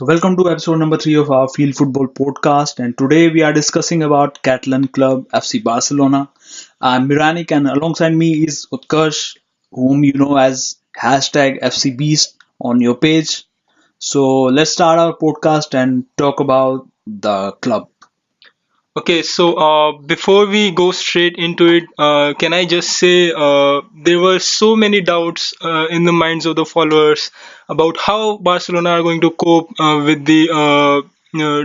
So, welcome to episode number three of our Field Football podcast. And today we are discussing about Catalan club FC Barcelona. I'm Miranic, and alongside me is Utkarsh, whom you know as hashtag FC Beast on your page. So, let's start our podcast and talk about the club. Okay, so before we go straight into it, can I just say there were so many doubts in the minds of the followers about how Barcelona are going to cope with the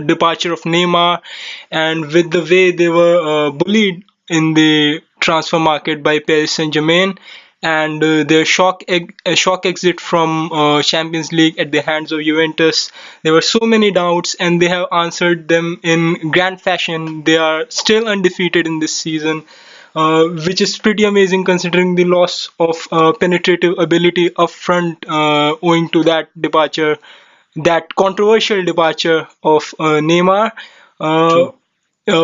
departure of Neymar and with the way they were bullied in the transfer market by Paris Saint-Germain and their shock exit from Champions League at the hands of Juventus. There were so many doubts, and they have answered them in grand fashion. They are still undefeated in this season, which is pretty amazing considering the loss of penetrative ability up front owing to that departure, that controversial departure of Neymar. Uh, True.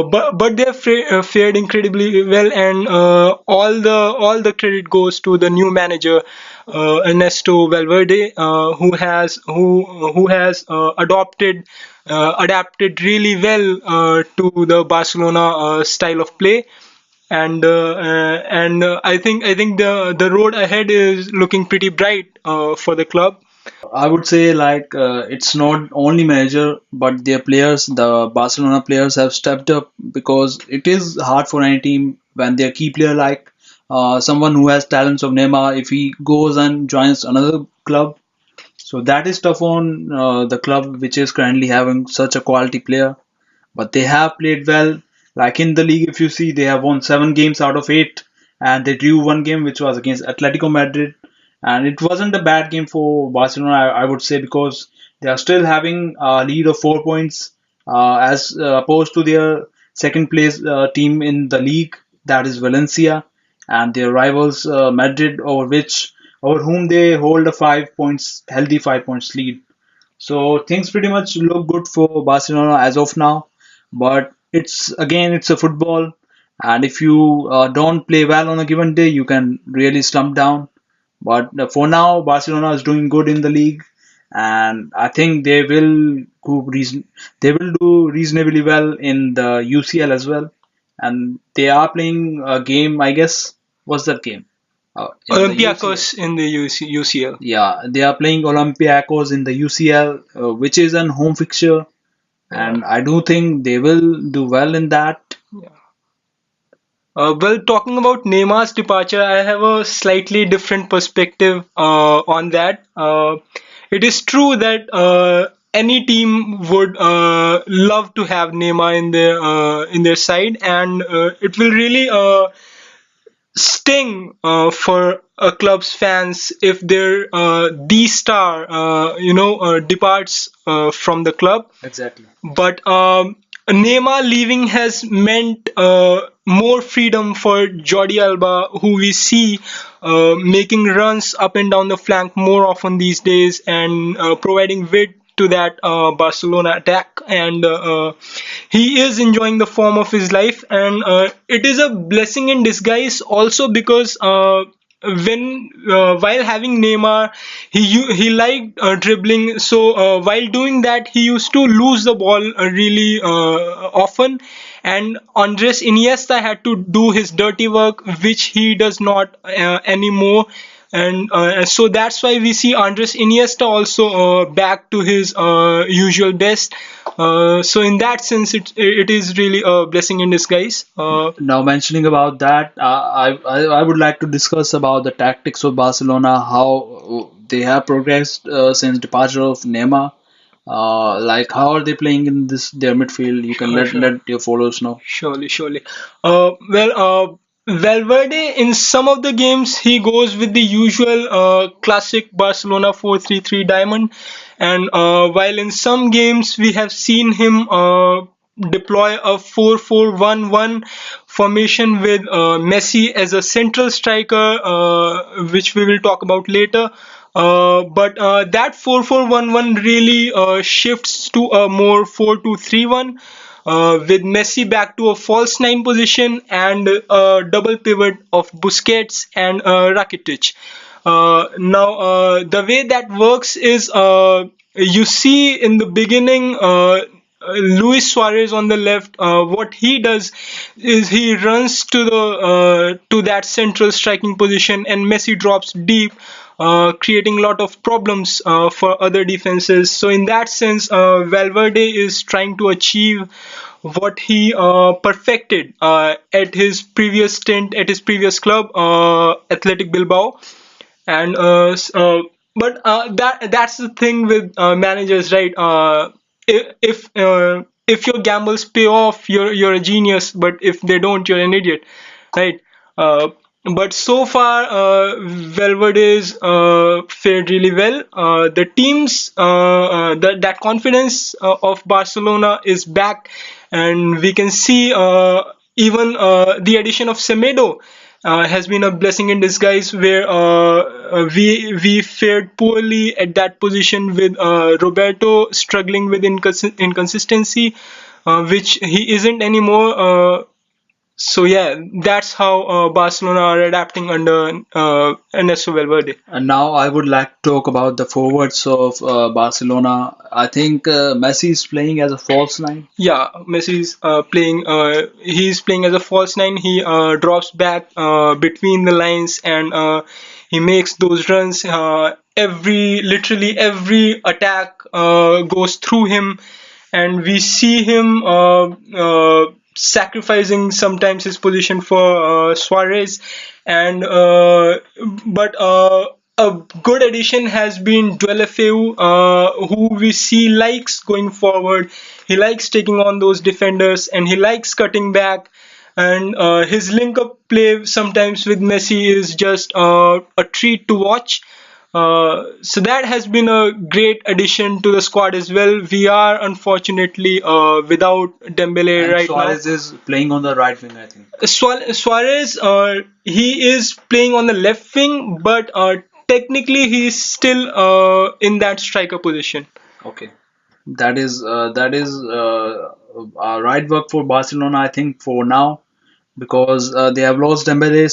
but they have fared incredibly well, and all the credit goes to the new manager, Ernesto Valverde, who has adapted really well to the Barcelona style of play, and I think the road ahead is looking pretty bright for the club. I would say it's not only manager but their players. The Barcelona players have stepped up because it is hard for any team when their key player someone who has talents of Neymar, if he goes and joins another club, so that is tough on the club which is currently having such a quality player. But they have played well. Like in the league, if you see, they have won 7 games out of 8, and they drew one game, which was against Atletico Madrid. And it wasn't a bad game for Barcelona, I would say, because they are still having a lead of 4 points, as opposed to their second place team in the league, that is Valencia, and their rivals Madrid, over whom they hold a 5 points healthy 5 points lead. So things pretty much look good for Barcelona as of now, but it's a football, and if you don't play well on a given day, you can really slump down. But for now, Barcelona is doing good in the league, and I think they will do reasonably well in the UCL as well, and they are playing a game. I guess what's that game? In the UCL. Olympiacos in the UCL. Yeah, they are playing Olympiacos in the UCL, which is an home fixture, Yeah. and I do think they will do well in that. Well, talking about Neymar's departure, I have a slightly different perspective on that. It is true that any team would love to have Neymar in their side, and it will really sting for a club's fans if their the star departs from the club. Exactly. But Neymar leaving has meant more freedom for Jordi Alba, who we see making runs up and down the flank more often these days and providing width to that Barcelona attack. And he is enjoying the form of his life, and it is a blessing in disguise also because. When while having Neymar, he liked dribbling. So while doing that, he used to lose the ball really often, and Andres Iniesta had to do his dirty work, which he does not anymore. And so that's why we see Andres Iniesta also back to his usual best. So in that sense, it is really a blessing in disguise. Now mentioning about that, I would like to discuss about the tactics of Barcelona, how they have progressed since departure of Neymar. Like how are they playing in this their midfield? You can Sure, sure. let your followers know. Surely, surely. Valverde, in some of the games, he goes with the usual classic Barcelona 4-3-3 diamond, and while in some games we have seen him deploy a 4-4-1-1 formation with Messi as a central striker, which we will talk about later. But that 4-4-1-1 really shifts to a more 4-2-3-1 with Messi back to a false nine position and a double pivot of Busquets and Rakitic. Now, the way that works is you see in the beginning, Luis Suarez on the left. What he does is he runs to that central striking position, and Messi drops deep, creating a lot of problems for other defenses. So in that sense, Valverde is trying to achieve what he perfected at his previous stint at his previous club, Athletic Bilbao. And but that's the thing with managers, right? If your gambles pay off, you're a genius, but if they don't, you're an idiot, right? uh, but so far, Valverde's fared really well. The teams, that confidence of Barcelona is back, and we can see even the addition of Semedo has been a blessing in disguise, where we fared poorly at that position with Roberto struggling with inconsistency, which he isn't anymore. So yeah, that's how Barcelona are adapting under Ernesto Valverde. And now I would like to talk about the forwards of Barcelona. I think Messi is playing as a false nine. Yeah, Messi's playing. He's playing as a false nine. He drops back between the lines, and he makes those runs. Literally every attack goes through him, and we see him sacrificing sometimes his position for Suarez, and but a good addition has been Duelefeu, who we see likes going forward. He likes taking on those defenders, and he likes cutting back. And his link-up play sometimes with Messi is just a treat to watch. So that has been a great addition to the squad as well. We are unfortunately without Dembele And right now. Suarez is playing on the right wing, I think. Suarez, he is playing on the left wing, but technically he's still in that striker position. Okay. That is right work for Barcelona, I think, for now, because they have lost Dembele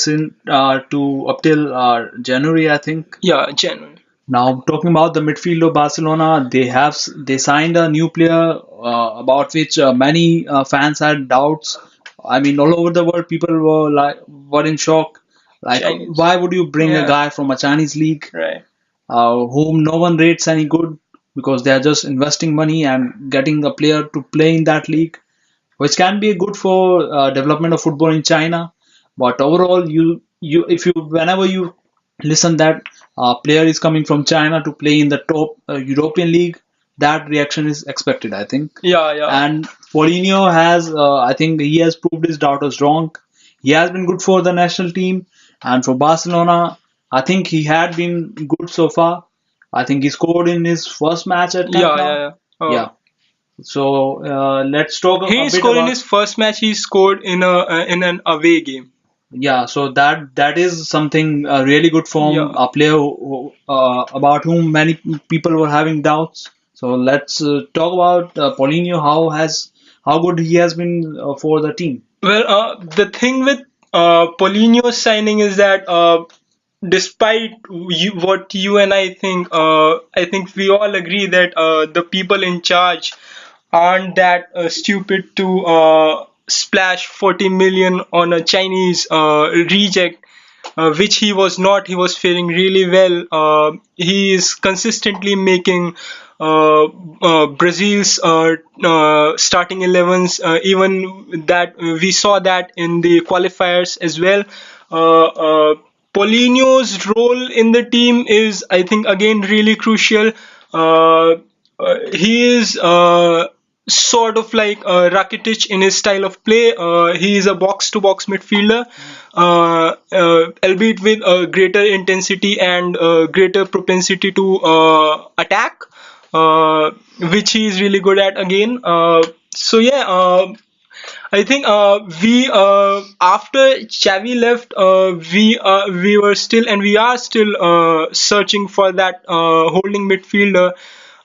to up till January, I think. Yeah, genuine. Now talking about the midfield of Barcelona, they signed a new player about which many fans had doubts. I mean, all over the world, people were in shock. Like, Chinese. why would you bring a Yeah, guy from a Chinese league right. whom no one rates any good, because they are just investing money and getting a player to play in that league, which can be good for development of football in China. But overall, you if you whenever you listen that player is coming from China to play in the top European league, that reaction is expected, I think. Yeah, yeah. And Paulinho I think he has proved his doubters wrong. He has been good for the national team, and for Barcelona, I think he had been good so far. I think he scored in his first match at Camp Yeah, yeah, Nou. yeah. Yeah. So let's talk a He bit scored in about. his first match. He scored in an away game. Yeah, so that is something really good from Yeah. a player about whom many people were having doubts. So let's talk about Paulinho. How good he has been for the team. Well, the thing with Paulinho's signing is that despite what you and I think we all agree that the people in charge aren't that stupid to splash 40 million on a Chinese reject, which he was not. He was faring really well. He is consistently making Brazil's starting 11s. Even that we saw that in the qualifiers as well. Paulinho's role in the team is, I think, again really crucial. Uh, he is sort of like Rakitic in his style of play. He is a box-to-box midfielder, albeit with a greater intensity and greater propensity to attack, which he is really good at again. So yeah, I think we after Xavi left, we were still and we are still searching for that holding midfielder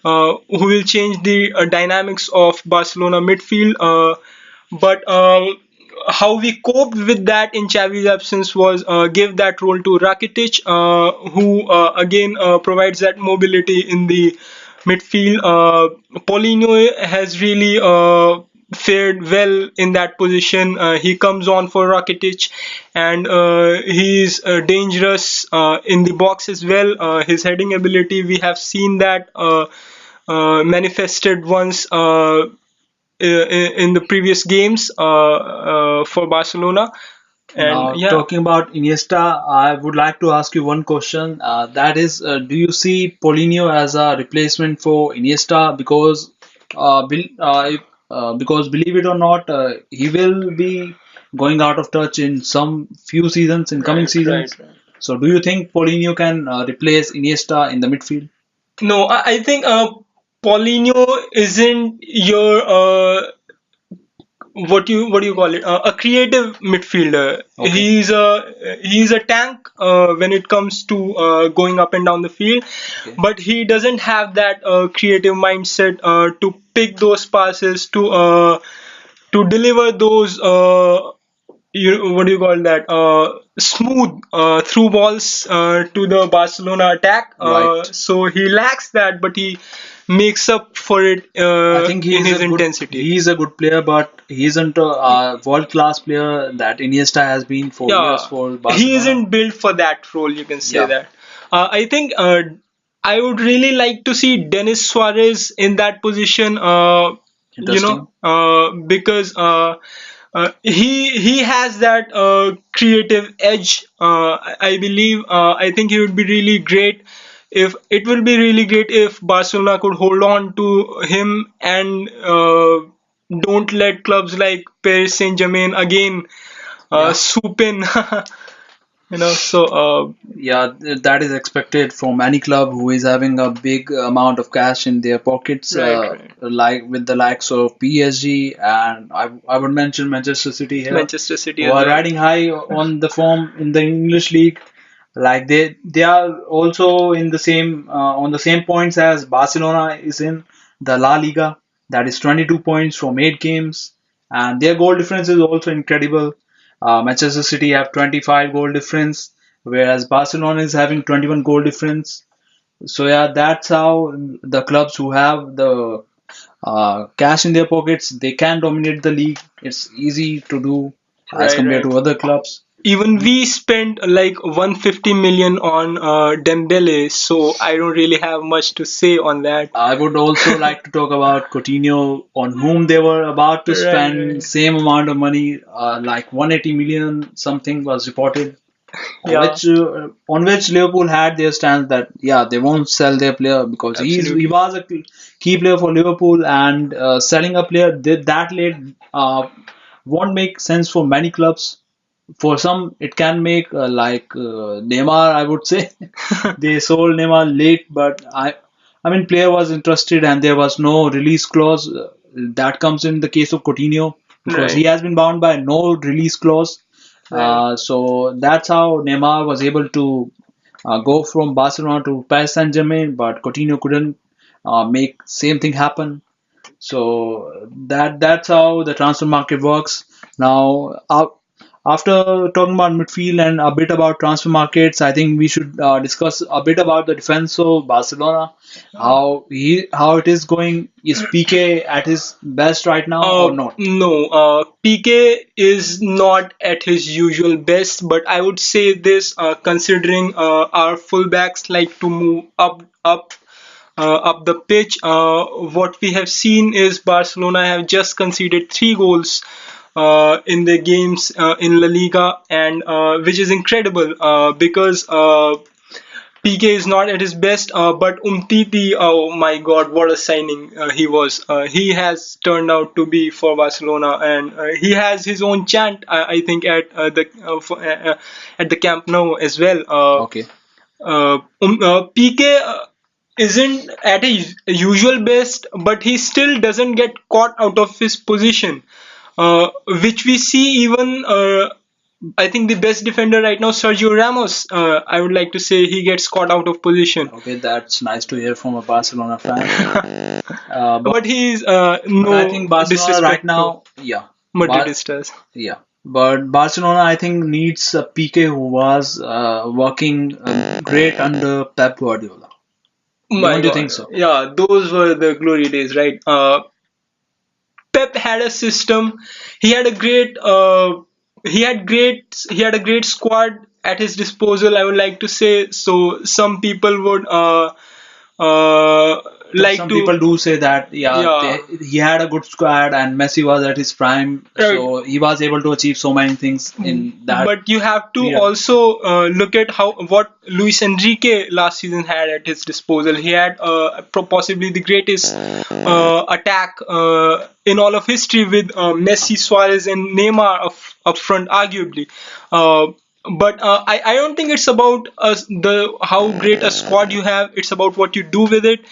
who will change the dynamics of Barcelona midfield. But how we coped with that in Xavi's absence was give that role to Rakitic, who again provides that mobility in the midfield. Paulinho has really fared well in that position. He comes on for Rakitic, and he's dangerous in the box as well. His heading ability, we have seen that manifested once in the previous games for Barcelona. And Now, yeah, talking about Iniesta, I would like to ask you one question. That is, do you see Paulinho as a replacement for Iniesta? Because believe it or not, he will be going out of touch in some few seasons, in coming right, seasons. right, right. So, do you think Paulinho can replace Iniesta in the midfield? No, I think Paulinho isn't your what do you call it? A creative midfielder. Okay, He's a tank when it comes to going up and down the field, okay, but he doesn't have that creative mindset to pick those passes to deliver those what do you call that smooth through balls to the Barcelona attack. right. So he lacks that, but he makes up for it I think in his intensity. he is a good player, but he isn't a world class player that Iniesta has been for years Yeah, for he Barcelona. isn't built for that role. You can say Yeah, that. I think I would really like to see Denis Suarez in that position. interesting. Because he has that creative edge. I believe. I think he would be really great. If it will be really great if Barcelona could hold on to him and don't let clubs like Paris Saint-Germain again Yeah, swoop in. So yeah, that is expected from any club who is having a big amount of cash in their pockets, right, right. like with the likes of PSG, and I would mention Manchester City here, Manchester City who as are well. riding high on the form in the English league. Like they are also in the same on the same points as Barcelona is in the La Liga. That is 22 points from 8 games, and their goal difference is also incredible. Manchester City have 25 goal difference, whereas Barcelona is having 21 goal difference. So yeah, that's how the clubs who have the cash in their pockets, they can dominate the league. It's easy to do as Right, compared right. to other clubs. Even we spent like 150 million on Dembele, so I don't really have much to say on that. I would also like to talk about Coutinho, on whom they were about to Right, spend right. same amount of money, like 180 million something was reported, Yeah, on which Liverpool had their stance that yeah they won't sell their player because he absolutely. was a key player for Liverpool, and selling a player that late won't make sense for many clubs. For some, it can make Neymar, I would say. They sold Neymar late, but I mean, player was interested and there was no release clause. That comes in the case of Coutinho because he Right, has been bound by no release clause. right. So that's how Neymar was able to go from Barcelona to Paris Saint-Germain, but Coutinho couldn't make same thing happen. So that's how the transfer market works. Now, after talking about midfield and a bit about transfer markets, I think we should discuss a bit about the defense of Barcelona. How it is going? Is PK at his best right now or not? No, PK is not at his usual best, but I would say this considering our fullbacks like to move up the pitch. What we have seen is Barcelona have just conceded 3 goals in their games in La Liga, and which is incredible because PK is not at his best. But Umtiti, oh my God, what a signing he was! He has turned out to be for Barcelona, and he has his own chant. I think at the Camp Nou as well. Okay. PK isn't at his usual best, but he still doesn't get caught out of his position, which we see even. I think the best defender right now, Sergio Ramos. I would like to say he gets caught out of position, Okay, that's nice to hear from a Barcelona fan. But but he's I no think Barcelona right disrespect to now, yeah, but Madridistas. yeah, but Barcelona I think needs a PK who was working great under Pep Guardiola. My Don't you God, think so? yeah, those were the glory days, right? Pep had a system. He had a he had a great squad at his disposal. I would like to say so. Some people would uh, like Some to, people do say that, yeah, yeah. he had a good squad and Messi was at his prime, Uh, so he was able to achieve so many things in that But you have to period. also look at how what Luis Enrique last season had at his disposal. He had possibly the greatest attack in all of history with Messi, Suarez, and Neymar up front, arguably. Uh, but I don't think it's about the how great a squad you have. It's about what you do with it.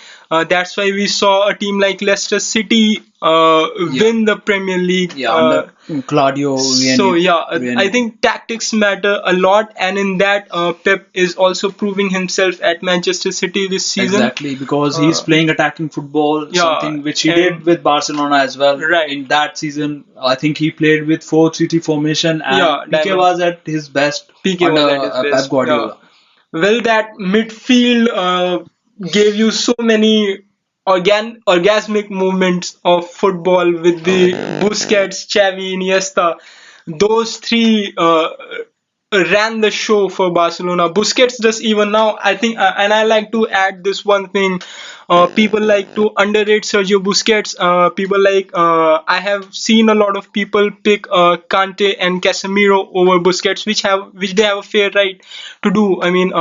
That's why we saw a team like Leicester City Yeah, win the Premier League. yeah, under Claudio So yeah, I Ranieri. think tactics matter a lot, and in that, Pep is also proving himself at Manchester City this season. Exactly, because he's Uh, playing attacking football, yeah, something which he did and with Barcelona as well. right, In that season, I think he played with 4-3-3 formation, yeah, and PK Diamond. was at his best PK under was at his Pep best. Yeah. Guardiola. Well, that midfield gave you so many orgasmic movements of football with the Busquets, Xavi, Iniesta. Those three ran the show for Barcelona. Busquets does even now. I think, and I like to add this one thing. People like to underrate Sergio Busquets. People like I have seen a lot of people pick Kante and Casemiro over Busquets, which they have a fair right to do. I mean,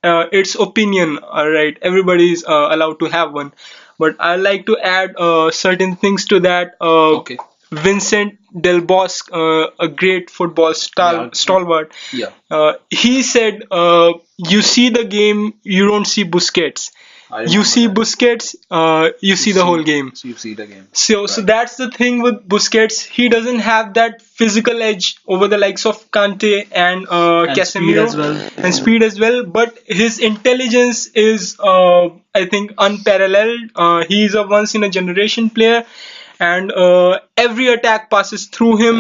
it's opinion, right? Everybody is allowed to have one, but I like to add certain things to that. Okay. Vincent Del Bosque, a great football Yeah, stalwart, yeah, he said, "You see the game, you don't see Busquets. I You remember see that. Busquets, you You see the whole see, game." you see the game. So Right. that's the thing with Busquets. He doesn't have that physical edge over the likes of Kante and And speed Casemiro, as well. and speed as well. But his intelligence is, I think, unparalleled. He's a once in a generation player, and every attack passes through him.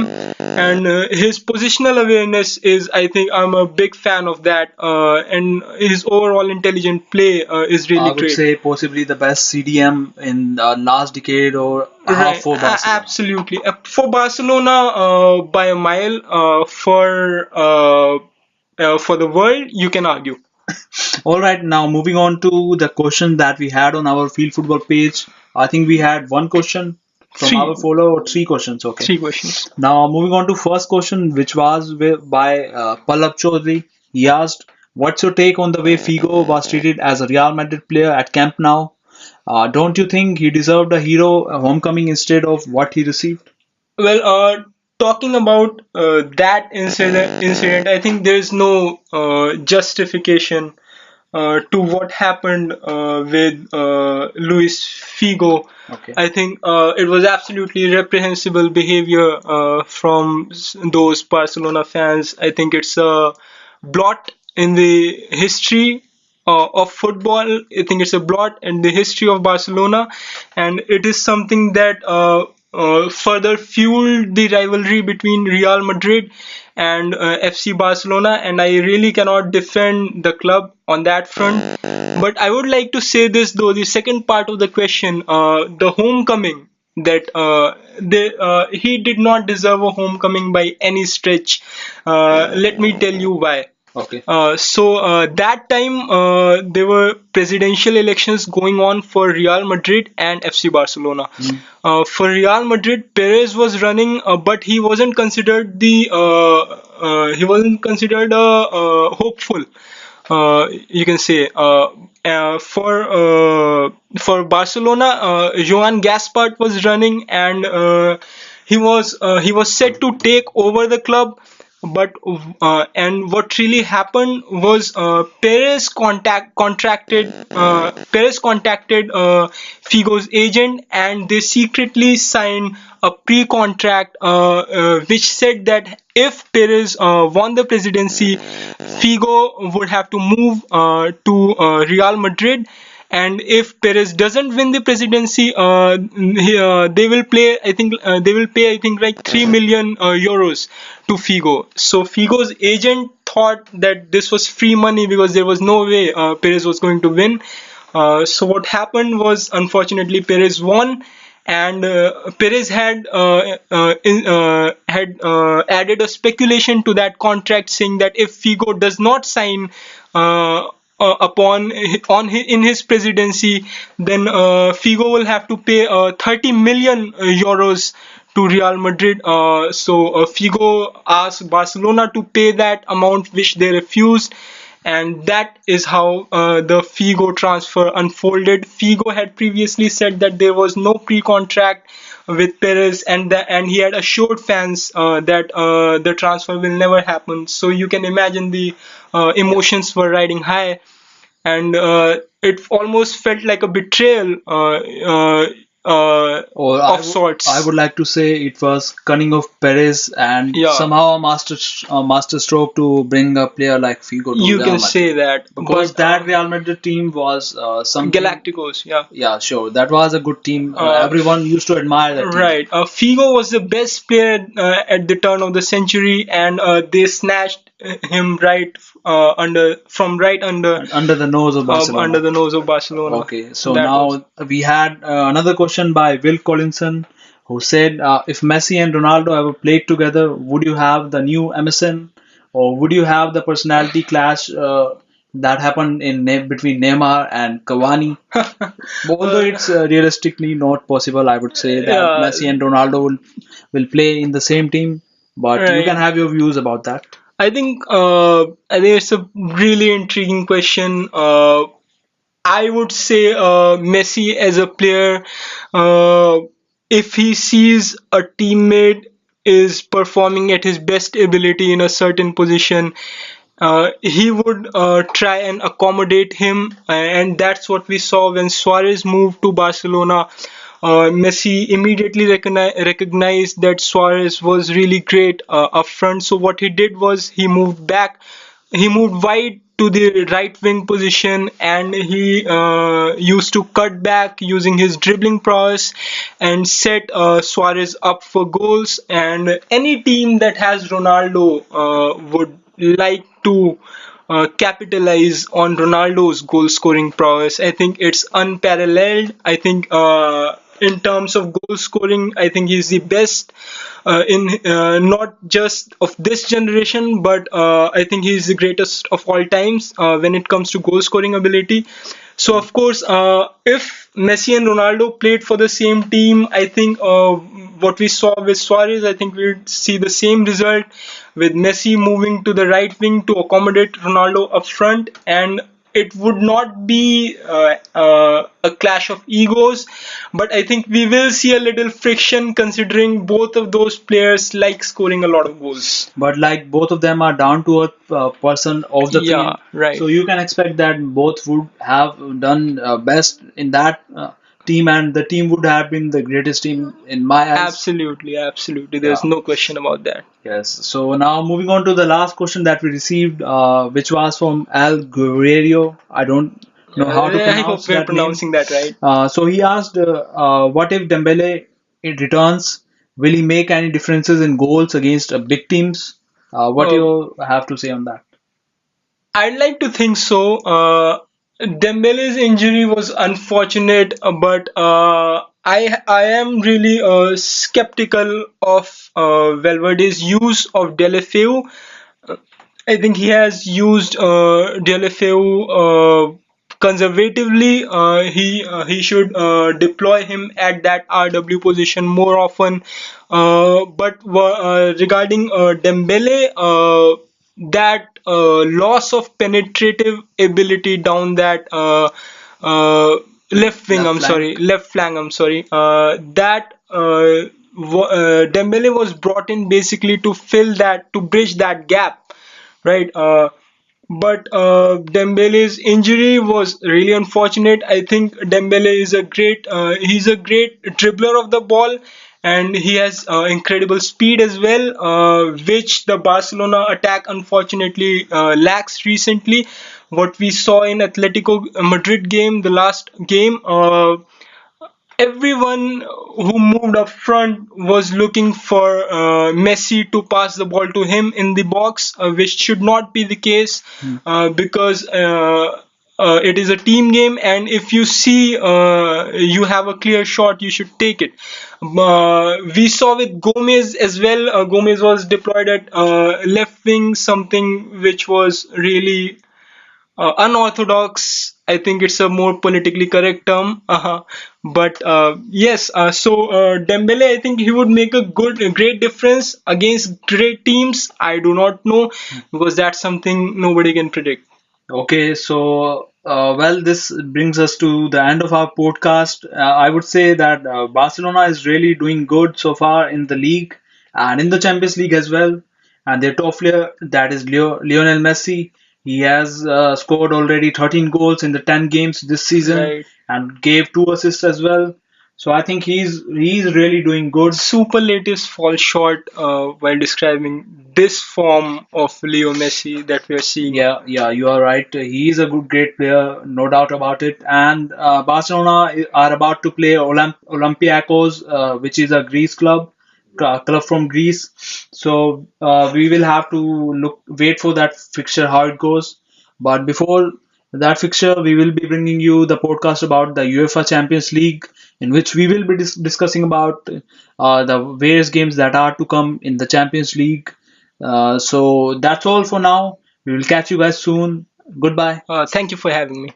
And his positional awareness is, I think, I'm a big fan of that. And his overall intelligent play is really I would great. say possibly the best CDM in the last decade or half Right, for Barcelona. absolutely. For Barcelona, by a mile. For the world, you can argue. All right, now moving on to the question that we had on our field football page. I think we had one question from Three, our follower or three questions. Okay. three questions. Now moving on to first question, which was by Pallab Chaudhary. He asked, "What's your take on the way Figo was treated as a Real Madrid player at Camp Nou? Don't you think he deserved a hero homecoming instead of what he received?" Well, talking about that incident, I think there is no justification to what happened with Luis Figo. Okay. I think it was absolutely reprehensible behavior from those Barcelona fans. I think it's a blot in the history of football. I think it's a blot in the history of Barcelona, and it is something that further fueled the rivalry between Real Madrid and FC Barcelona. And I really cannot defend the club on that front. But I would like to say this though: the second part of the question, the homecoming. That he did not deserve a homecoming by any stretch. Let me tell you why. Okay. That time there were presidential elections going on for Real Madrid and FC Barcelona. Mm. For Real Madrid, Perez was running, but he wasn't considered hopeful. You can say for Barcelona, Joan Gaspart was running, and he was set to take over the club. But and what really happened was Perez contacted Figo's agent, and they secretly signed a pre-contract which said that if Perez won the presidency, Figo would have to move to Real Madrid, and if Perez doesn't win the presidency, they will play. I think they will pay. I think like 3 million euros to Figo. So Figo's agent thought that this was free money because there was no way Perez was going to win. So what happened was, unfortunately, Perez won, and Perez had added a speculation to that contract, saying that if Figo does not sign in his presidency, then Figo will have to pay 30 million euros to Real Madrid. So Figo asked Barcelona to pay that amount, which they refused, and that is how the Figo transfer unfolded. Figo had previously said that there was no pre-contract with Perez, and he had assured fans that the transfer will never happen. So you can imagine the emotions were riding high, and it almost felt like a betrayal Or of I sorts. would like to say it was cunning of Perez and Yeah, somehow a master stroke to bring a player like Figo to you Real can Madrid say that, because but that Real Madrid team was something. Galacticos, yeah. Yeah, sure, that was a good team. Uh, Everyone used to admire that team. Right. Figo was the best player at the turn of the century, and they snatched him right And under the nose of under Barcelona. the nose of Barcelona. Okay, so That was. now we had another question by Will Collinson, who said, if Messi and Ronaldo ever played together, would you have the new MSN, or would you have the personality clash that happened between Neymar and Cavani? Although it's realistically not possible, I would say that Yeah. Messi and Ronaldo will play in the same team, but you can Right. have your views about that. I think it's a really intriguing question. I would say Messi as a player, uh, if he sees a teammate is performing at his best ability in a certain position, he would try and accommodate him, and that's what we saw when Suarez moved to Barcelona. Messi immediately recognized that Suarez was really great up front. So what he did was he moved wide to the right wing position, and he used to cut back using his dribbling prowess and set Suarez up for goals. And any team that has Ronaldo would like to capitalize on Ronaldo's goal scoring prowess. I think it's unparalleled. I think in terms of goal scoring, I think he's the best in not just of this generation, but I think he's the greatest of all times when it comes to goal scoring ability. So of course, if Messi and Ronaldo played for the same team, I think what we saw with Suarez, I think we'd see the same result with Messi moving to the right wing to accommodate Ronaldo up front, and it would not be a clash of egos, but I think we will see a little friction considering both of those players like scoring a lot of goals. But like both of them are down to earth person of the Yeah, field, right. so you can expect that both would have done best in that team, and the team would have been the greatest team in my eyes. Absolutely, absolutely. There's Yeah. no question about that. Yes. So now moving on to the last question that we received, which was from Al Guerrero. I don't know how to I hope pronounce we're that name. pronouncing that right. So he asked, what if Dembele it returns? Will he make any differences in goals against big teams? What Uh, you have to say on that? I'd like to think so. Dembele's injury was unfortunate, but I am really skeptical of Valverde's use of Delefeu. I think he has used Delefeu conservatively. He should deploy him at that RW position more often. But regarding Dembele, that loss of penetrative ability down that left wing, Left I'm sorry, flank. left flank, I'm sorry, Dembele was brought in basically to to bridge that gap, right? But Dembele's injury was really unfortunate. I think Dembele is he's a great dribbler of the ball, and he has incredible speed as well, which the Barcelona attack unfortunately lacks recently. What we saw in Atletico Madrid game, the last game, everyone who moved up front was looking for Messi to pass the ball to him in the box, which should not be the case Hmm. because it is a team game, and if you see you have a clear shot, you should take it. We saw with Gomez as well. Gomez was deployed at left wing, something which was really unorthodox. I think it's a more politically correct term. But yes, Dembele, I think he would make a great difference against great teams. I do not know, because that's something nobody can predict. Okay, so well, this brings us to the end of our podcast. I would say that Barcelona is really doing good so far in the league and in the Champions League as well. And their top player, that is Lionel Messi, he has scored already 13 goals in the 10 games this season Right. and gave 2 assists as well. So I think he's really doing good. Superlatives fall short while describing this form of Leo Messi that we are seeing. Yeah, yeah, you are right. He is a good, great player, no doubt about it. And Barcelona are about to play Olympiacos, which is a Greece club from Greece. So we will have to wait for that fixture, how it goes. But before that fixture, we will be bringing you the podcast about the UEFA Champions League, in which we will be discussing about the various games that are to come in the Champions League. So that's all for now. We will catch you guys soon. Goodbye. Thank you for having me.